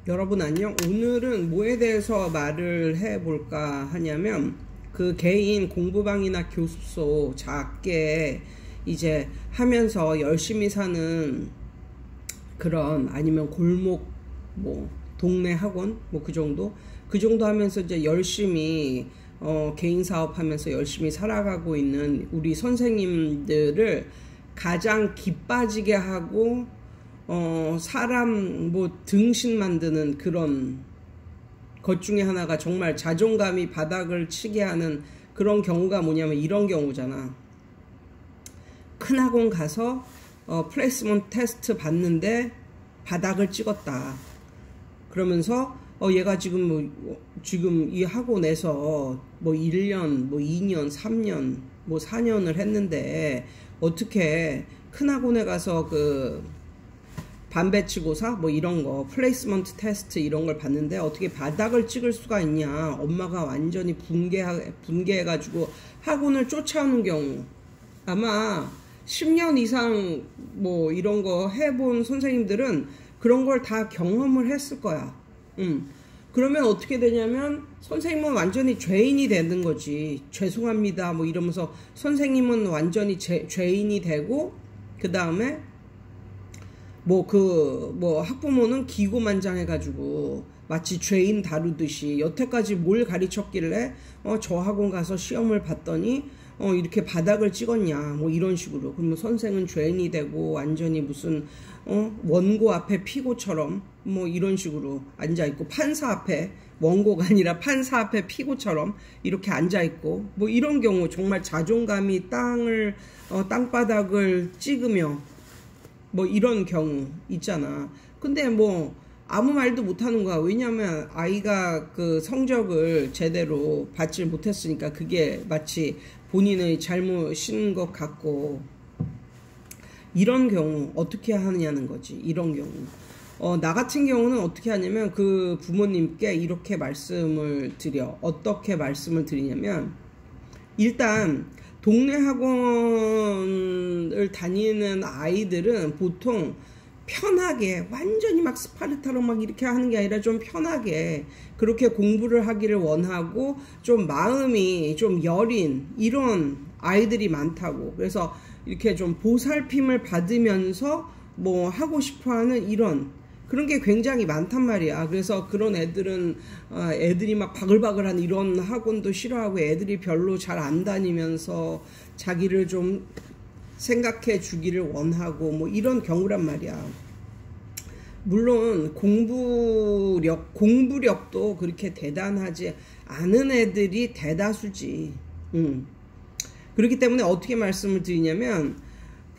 여러분 안녕. 오늘은 뭐에 대해서 말을 해볼까 하냐면 그 개인 공부방이나 교습소 작게 이제 하면서 열심히 사는 그런 아니면 골목 뭐 동네 학원 뭐 그 정도 하면서 이제 열심히 개인 사업하면서 열심히 살아가고 있는 우리 선생님들을 가장 기빠지게 하고 사람 뭐 등신 만드는 그런 것 중에 하나가 정말 자존감이 바닥을 치게 하는 그런 경우가 뭐냐면 이런 경우잖아. 큰 학원 가서 플레이스먼트 테스트 봤는데 바닥을 찍었다. 그러면서 얘가 지금 지금 이 학원에서 뭐 1년, 뭐 2년, 3년, 뭐 4년을 했는데 어떻게 큰 학원에 가서 그 반배치고사 뭐 이런 거 플레이스먼트 테스트 이런 걸 봤는데 어떻게 바닥을 찍을 수가 있냐. 엄마가 완전히 분개해가지고 학원을 쫓아오는 경우. 아마 10년 이상 뭐 이런 거 해본 선생님들은 그런 걸 다 경험을 했을 거야. 그러면 어떻게 되냐면 선생님은 완전히 죄인이 되는 거지. 죄송합니다 뭐 이러면서 선생님은 완전히 죄인이 되고, 그 다음에 뭐 학부모는 기고만장해가지고 마치 죄인 다루듯이 여태까지 뭘 가르쳤길래 저 학원 가서 시험을 봤더니 이렇게 바닥을 찍었냐 뭐 이런 식으로. 그러면 선생은 죄인이 되고 완전히 무슨 원고 앞에 피고처럼 뭐 이런 식으로 앉아있고, 판사 앞에 원고가 아니라 판사 앞에 피고처럼 이렇게 앉아있고 뭐 이런 경우 정말 자존감이 땅바닥을 찍으며 뭐 이런 경우 있잖아. 근데 뭐 아무 말도 못하는 거야. 왜냐면 아이가 그 성적을 제대로 받지 못했으니까 그게 마치 본인의 잘못인 것 같고. 이런 경우 어떻게 하느냐는 거지. 이런 경우 나 같은 경우는 어떻게 하냐면 그 부모님께 이렇게 말씀을 드려. 어떻게 말씀을 드리냐면, 일단 동네 학원을 다니는 아이들은 보통 편하게 완전히 막 스파르타로 막 이렇게 하는 게 아니라 좀 편하게 그렇게 공부를 하기를 원하고 좀 마음이 좀 여린 이런 아이들이 많다고. 그래서 이렇게 좀 보살핌을 받으면서 뭐 하고 싶어하는 이런 그런 게 굉장히 많단 말이야. 그래서 그런 애들은 애들이 막 바글바글한 이런 학원도 싫어하고 애들이 별로 잘 안 다니면서 자기를 좀 생각해 주기를 원하고 뭐 이런 경우란 말이야. 물론 공부력도 그렇게 대단하지 않은 애들이 대다수지. 그렇기 때문에 어떻게 말씀을 드리냐면,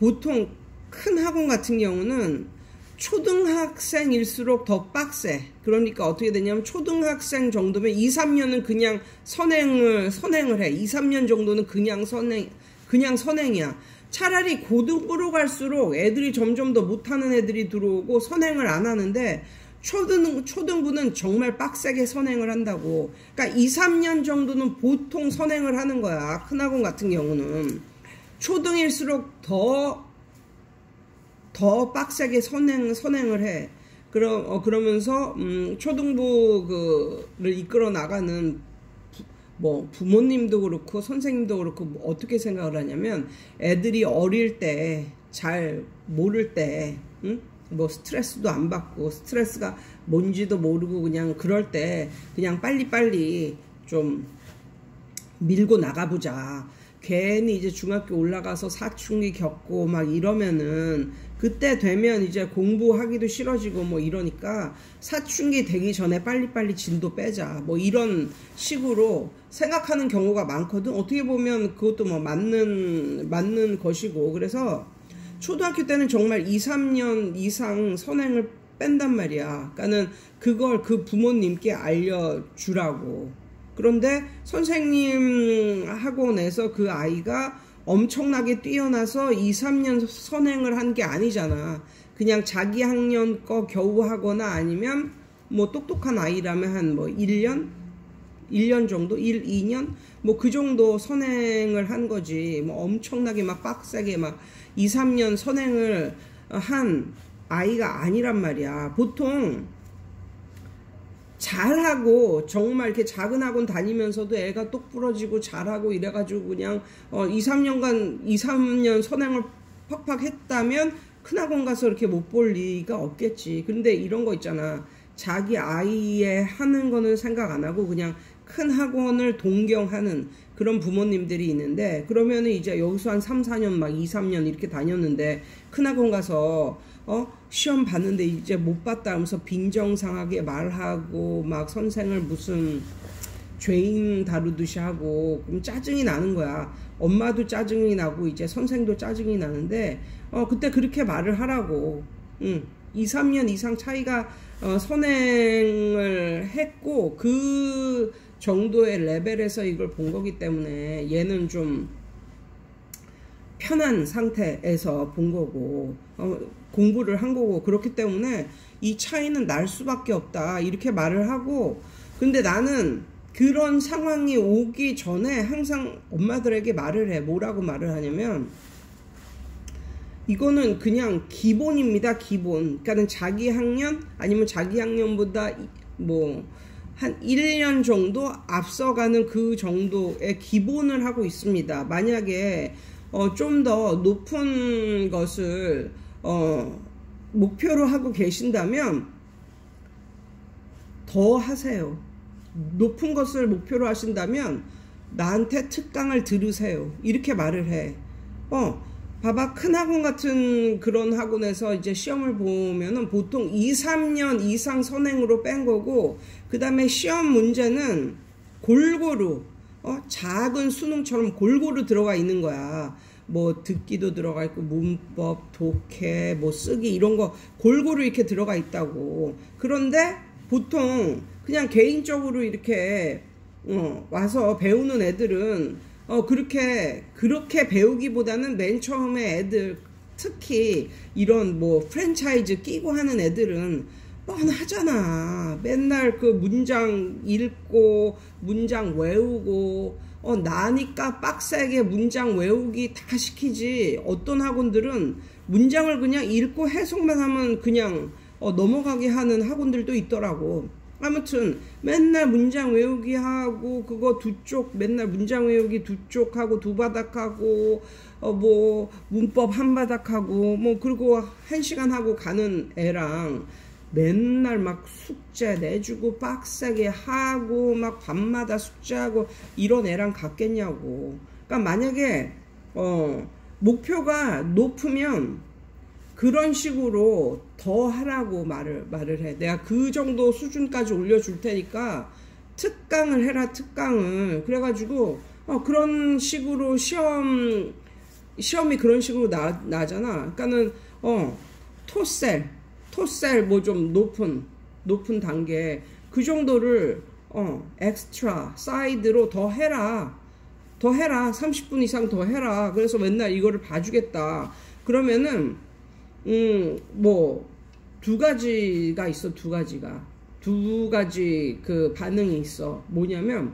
보통 큰 학원 같은 경우는 초등학생일수록 더 빡세. 그러니까 어떻게 되냐면 초등학생 정도면 2, 3년은 그냥 선행을 해. 2, 3년 정도는 그냥 선행이야. 차라리 고등부로 갈수록 애들이 점점 더 못하는 애들이 들어오고 선행을 안 하는데, 초등부는 정말 빡세게 선행을 한다고. 그러니까 2, 3년 정도는 보통 선행을 하는 거야. 큰 학원 같은 경우는. 초등일수록 더 빡세게 선행을 해. 그러면서 초등부를 이끌어 나가는 부모님도 그렇고 선생님도 그렇고 어떻게 생각을 하냐면, 애들이 어릴 때 잘 모를 때 뭐 스트레스도 안 받고 스트레스가 뭔지도 모르고 그냥 그럴 때 그냥 빨리빨리 좀 밀고 나가보자. 괜히 이제 중학교 올라가서 사춘기 겪고 막 이러면은 그때 되면 이제 공부하기도 싫어지고 뭐 이러니까 사춘기 되기 전에 빨리빨리 진도 빼자 뭐 이런 식으로 생각하는 경우가 많거든. 어떻게 보면 그것도 뭐 맞는 것이고. 그래서 초등학교 때는 정말 2, 3년 이상 선행을 뺀단 말이야. 그러니까는 그걸 그 부모님께 알려주라고. 그런데 선생님 학원에서 그 아이가 엄청나게 뛰어나서 2, 3년 선행을 한 게 아니잖아. 그냥 자기 학년 거 겨우 하거나 아니면 뭐 똑똑한 아이라면 한 뭐 1년 정도? 1, 2년? 뭐 그 정도 선행을 한 거지. 뭐 엄청나게 막 빡세게 막 2, 3년 선행을 한 아이가 아니란 말이야. 보통 잘하고 정말 이렇게 작은 학원 다니면서도 애가 똑 부러지고 잘하고 이래가지고 그냥 2, 3년 선행을 팍팍 했다면 큰 학원 가서 이렇게 못 볼 리가 없겠지. 근데 이런 거 있잖아. 자기 아이의 하는 거는 생각 안 하고 그냥 큰 학원을 동경하는 그런 부모님들이 있는데, 그러면은 이제 여기서 한 3, 4년 막 2, 3년 이렇게 다녔는데 큰 학원 가서 시험 봤는데 이제 못 봤다 하면서 빈정상하게 말하고 막 선생을 무슨 죄인 다루듯이 하고, 그럼 짜증이 나는 거야. 엄마도 짜증이 나고 이제 선생도 짜증이 나는데 그때 그렇게 말을 하라고. 2, 3년 이상 차이가 선행을 했고 그 정도의 레벨에서 이걸 본 거기 때문에 얘는 좀 편한 상태에서 본 거고 공부를 한 거고, 그렇기 때문에 이 차이는 날 수밖에 없다 이렇게 말을 하고, 근데 나는 그런 상황이 오기 전에 항상 엄마들에게 말을 해. 뭐라고 말을 하냐면, 이거는 그냥 기본입니다. 기본. 그러니까 자기 학년 아니면 자기 학년보다 뭐 한 1년 정도 앞서가는 그 정도의 기본을 하고 있습니다. 만약에 좀 더 높은 것을 목표로 하고 계신다면 더 하세요. 높은 것을 목표로 하신다면 나한테 특강을 들으세요. 이렇게 말을 해. 봐봐, 큰 학원 같은 그런 학원에서 이제 시험을 보면은 보통 2, 3년 이상 선행으로 뺀 거고, 그 다음에 시험 문제는 골고루 작은 수능처럼 골고루 들어가 있는 거야. 뭐 듣기도 들어가 있고 문법, 독해, 뭐 쓰기 이런 거 골고루 이렇게 들어가 있다고. 그런데 보통 그냥 개인적으로 이렇게 와서 배우는 애들은 그렇게 배우기보다는 맨 처음에 애들, 특히 이런 뭐 프랜차이즈 끼고 하는 애들은 뻔하잖아. 맨날 그 문장 읽고 문장 외우고 나니까 빡세게 문장 외우기 다 시키지. 어떤 학원들은 문장을 그냥 읽고 해석만 하면 그냥 넘어가게 하는 학원들도 있더라고. 아무튼 맨날 문장 외우기 하고 그거 두 쪽, 맨날 문장 외우기 두 쪽 하고 두 바닥 하고 뭐 문법 한 바닥 하고 뭐 그리고 1시간 하고 가는 애랑 맨날 막 숙제 내주고 빡세게 하고 막 밤마다 숙제하고 이런 애랑 같겠냐고. 그러니까 만약에 목표가 높으면 그런 식으로 더 하라고 말을 해. 내가 그 정도 수준까지 올려줄 테니까 특강을 해라, 특강을. 그래가지고 그런 식으로 시험이 그런 식으로 나잖아. 그러니까는 토셀 뭐 좀 높은 단계 그 정도를 엑스트라 사이드로 더 해라. 30분 이상 더 해라. 그래서 맨날 이거를 봐주겠다. 그러면은 뭐 두 가지가 있어. 두 가지 그 반응이 있어. 뭐냐면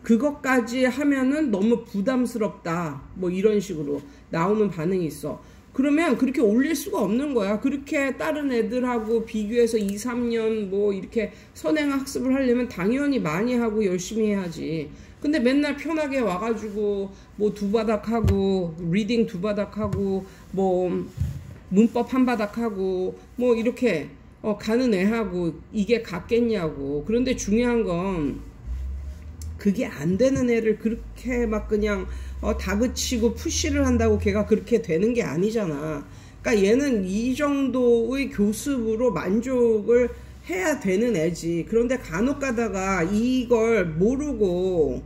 그것까지 하면은 너무 부담스럽다 뭐 이런 식으로 나오는 반응이 있어. 그러면 그렇게 올릴 수가 없는 거야. 그렇게 다른 애들하고 비교해서 2, 3년 뭐 이렇게 선행 학습을 하려면 당연히 많이 하고 열심히 해야지. 근데 맨날 편하게 와가지고 뭐 두 바닥 하고 리딩 두 바닥 하고 뭐 문법 한 바닥 하고 뭐 이렇게 가는 애하고 이게 같겠냐고. 그런데 중요한 건 그게 안 되는 애를 그렇게 막 그냥 다그치고 푸시를 한다고 걔가 그렇게 되는 게 아니잖아. 그러니까 얘는 이 정도의 교습으로 만족을 해야 되는 애지. 그런데 간혹 가다가 이걸 모르고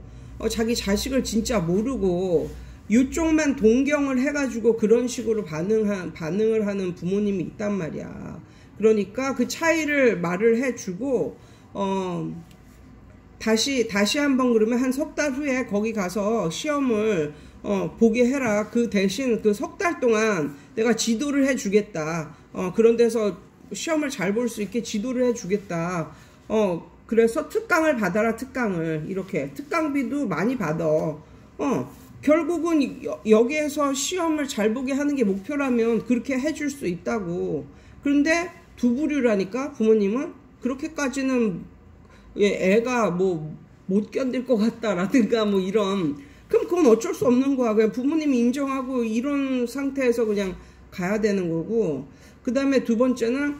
자기 자식을 진짜 모르고 이쪽만 동경을 해가지고 그런 식으로 반응을 하는 부모님이 있단 말이야. 그러니까 그 차이를 말을 해주고 다시 한번 그러면 한 석 달 후에 거기 가서 시험을 보게 해라. 그 대신 그 석 달 동안 내가 지도를 해주겠다. 그런 데서 시험을 잘 볼 수 있게 지도를 해주겠다. 그래서 특강을 받아라. 특강을 이렇게 특강비도 많이 받아. 결국은 여기에서 시험을 잘 보게 하는 게 목표라면 그렇게 해줄 수 있다고. 그런데 두 부류라니까 부모님은. 그렇게까지는 애가 뭐 못 견딜 것 같다라든가 뭐 이런, 그럼 그건 어쩔 수 없는 거야. 그냥 부모님이 인정하고 이런 상태에서 그냥 가야 되는 거고. 그 다음에 두 번째는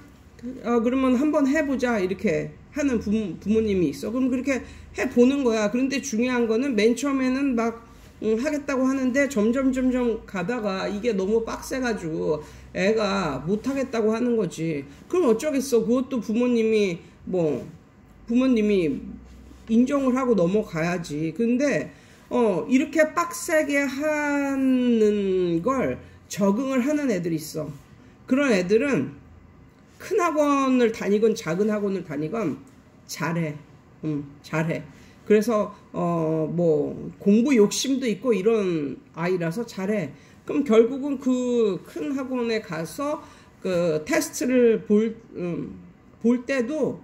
그러면 한번 해보자 이렇게 하는 부모님이 있어. 그럼 그렇게 해보는 거야. 그런데 중요한 거는 맨 처음에는 막 하겠다고 하는데 점점 가다가 이게 너무 빡세가지고 애가 못하겠다고 하는 거지. 그럼 어쩌겠어. 그것도 부모님이 인정을 하고 넘어가야지. 근데 이렇게 빡세게 하는 걸 적응을 하는 애들이 있어. 그런 애들은 큰 학원을 다니건 작은 학원을 다니건 잘해. 잘해. 그래서 뭐 공부 욕심도 있고 이런 아이라서 잘해. 그럼 결국은 그 큰 학원에 가서 그 테스트를 볼 때도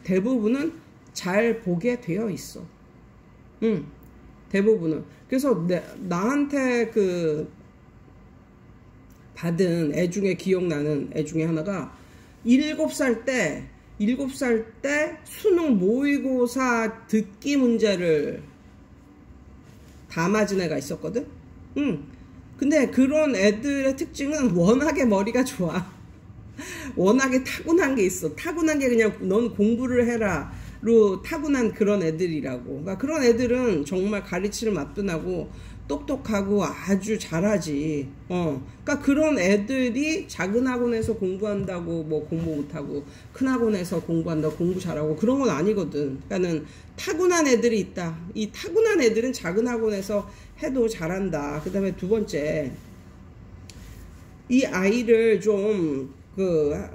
대부분은 잘 보게 되어 있어. 대부분은. 그래서 나한테 그 받은 애 중에 기억나는 애 중에 하나가 7살 때 수능 모의고사 듣기 문제를 다 맞은 애가 있었거든. 근데 그런 애들의 특징은 워낙에 머리가 좋아. 워낙에 타고난 게 있어. 타고난 게 그냥 넌 공부를 해라 로 타고난 그런 애들이라고. 그러니까 그런 애들은 정말 가르치는 맛도 나고 똑똑하고 아주 잘하지. 그러니까 그런 애들이 작은 학원에서 공부한다고 뭐 공부 못하고 큰 학원에서 공부한다고 공부 잘하고 그런 건 아니거든. 그러니까는 타고난 애들이 있다. 이 타고난 애들은 작은 학원에서 해도 잘한다. 그 다음에 두 번째, 이 아이를 좀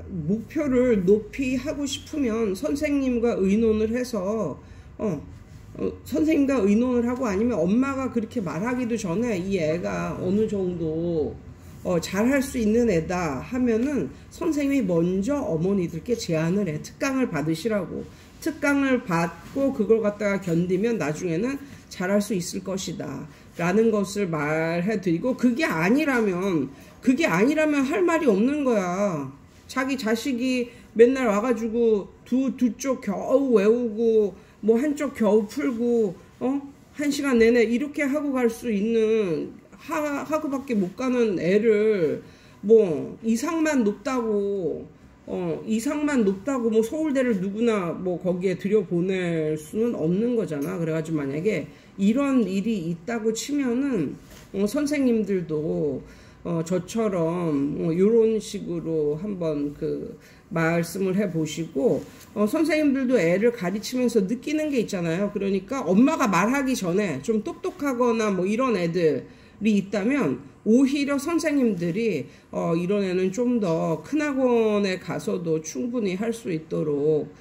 목표를 높이 하고 싶으면 선생님과 의논을 해서 선생님과 의논을 하고, 아니면 엄마가 그렇게 말하기도 전에 이 애가 어느 정도 잘할 수 있는 애다 하면은 선생님이 먼저 어머니들께 제안을 해. 특강을 받으시라고. 특강을 받고 그걸 갖다가 견디면 나중에는 잘할 수 있을 것이다 라는 것을 말해 드리고, 그게 아니라면 할 말이 없는 거야. 자기 자식이 맨날 와가지고 두 쪽 겨우 외우고 뭐 한쪽 겨우 풀고 1시간 내내 이렇게 하고 갈 수 있는 학교밖에 못 가는 애를 뭐 이상만 높다고 뭐 서울대를 누구나 뭐 거기에 들여보낼 수는 없는 거잖아. 그래가지고 만약에 이런 일이 있다고 치면은 선생님들도 저처럼 이런 식으로 한번 그 말씀을 해보시고, 선생님들도 애를 가르치면서 느끼는 게 있잖아요. 그러니까 엄마가 말하기 전에 좀 똑똑하거나 뭐 이런 애들이 있다면 오히려 선생님들이 이런 애는 좀 더 큰 학원에 가서도 충분히 할 수 있도록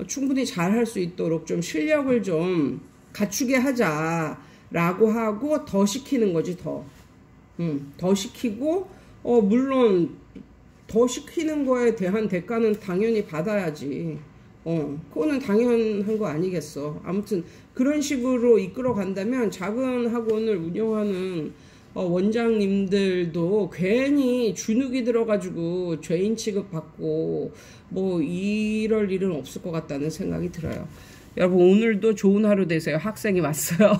충분히 잘 할 수 있도록 좀 실력을 좀 갖추게 하자라고 하고 더 시키는 거지. 더 시키고 물론 더 시키는 거에 대한 대가는 당연히 받아야지. 그거는 당연한 거 아니겠어. 아무튼 그런 식으로 이끌어 간다면 작은 학원을 운영하는 원장님들도 괜히 주눅이 들어가지고 죄인 취급받고 뭐 이럴 일은 없을 것 같다는 생각이 들어요. 여러분, 오늘도 좋은 하루 되세요. 학생이 왔어요.